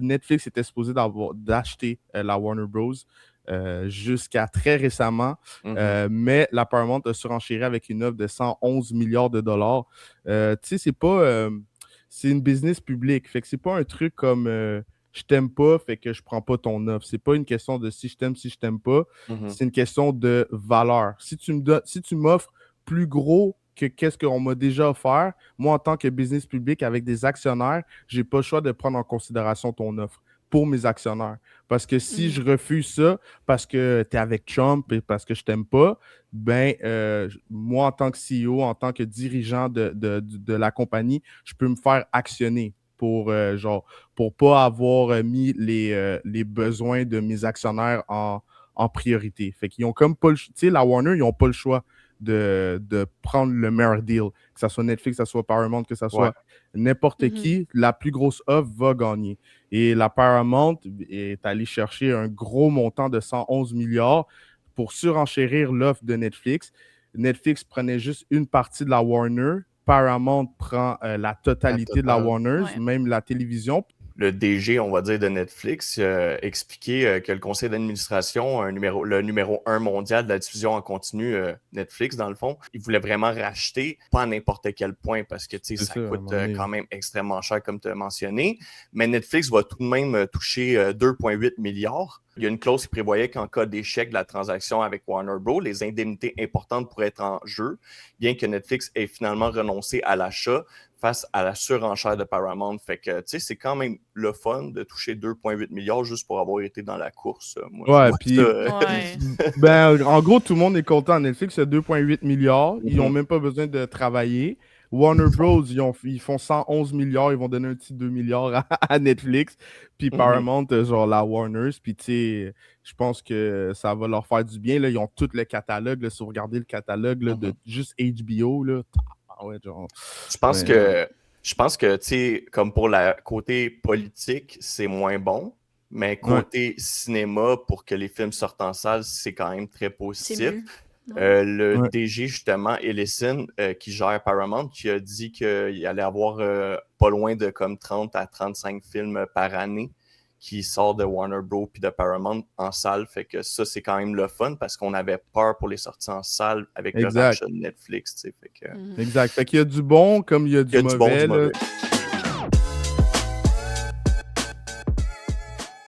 Netflix était supposé d'acheter la Warner Bros. Jusqu'à très récemment, mais la Paramount a surenchéré avec une offre de 111 milliards de dollars. Tu sais, c'est pas... c'est une business publique, fait que c'est pas un truc comme je t'aime pas, fait que je prends pas ton offre. C'est pas une question de si je t'aime pas, c'est une question de valeur. Si tu m'offres plus gros que qu'est-ce qu'on m'a déjà offert, moi, en tant que business public avec des actionnaires, j'ai pas le choix de prendre en considération ton offre pour mes actionnaires. Parce que si je refuse ça, parce que tu es avec Trump et parce que je t'aime pas, ben, moi, en tant que CEO, en tant que dirigeant de la compagnie, je peux me faire actionner pour pas avoir mis les besoins de mes actionnaires en priorité. Fait qu'ils ont comme pas le choix. Tu sais, la Warner, ils n'ont pas le choix de prendre le meilleur deal, que ce soit Netflix, que ce soit Paramount, que ce Ouais. soit n'importe qui, la plus grosse offre va gagner. Et la Paramount est allée chercher un gros montant de 111 milliards pour surenchérir l'offre de Netflix. Netflix prenait juste une partie de la Warner. Paramount prend la La totalité de la totale. Warner, Ouais. même la télévision. Le DG, on va dire, de Netflix expliquait que le conseil d'administration, le numéro 1 mondial de la diffusion en continu Netflix, dans le fond, il voulait vraiment racheter, pas à n'importe quel point, parce que C'est ça ça, à un coûte moment donné. quand même extrêmement cher, comme tu as mentionné. Mais Netflix va tout de même toucher 2,8 milliards. Il y a une clause qui prévoyait qu'en cas d'échec de la transaction avec Warner Bros., les indemnités importantes pourraient être en jeu, bien que Netflix ait finalement renoncé à l'achat face à la surenchère de Paramount. Fait que, tu sais, c'est quand même le fun de toucher 2,8 milliards juste pour avoir été dans la course. Moi, je Ouais, vois puis ça. Ouais. ben, en gros, tout le monde est content. Netflix, c'est 2,8 milliards. Ils n'ont Mhm. même pas besoin de travailler. Warner Bros., ils font 111 milliards. Ils vont donner un petit 2 milliards à Netflix. Puis Mhm. Paramount, genre la Warner. Puis tu sais, je pense que ça va leur faire du bien. Là. Ils ont tout le catalogue. Là. Si vous regardez le catalogue là, de Mhm. juste HBO, là, ah ouais, genre, Je pense ouais, genre, que, je pense que, tu sais, comme pour le côté politique, c'est moins bon. Mais ouais, côté cinéma, pour que les films sortent en salle, c'est quand même très C'est positif. mieux. Ouais. Le ouais. DG, justement, Ellison, qui gère Paramount, qui a dit qu'il allait avoir pas loin de comme 30 à 35 films par année qui sortent de Warner Bros. Puis de Paramount en salle. Fait que ça, c'est quand même le fun parce qu'on avait peur pour les sorties en salle avec le Exact. rachat de Netflix. Fait que, Exact. Fait qu'il y a du bon comme il y a il y du a du bon, du mauvais. Là. mauvais.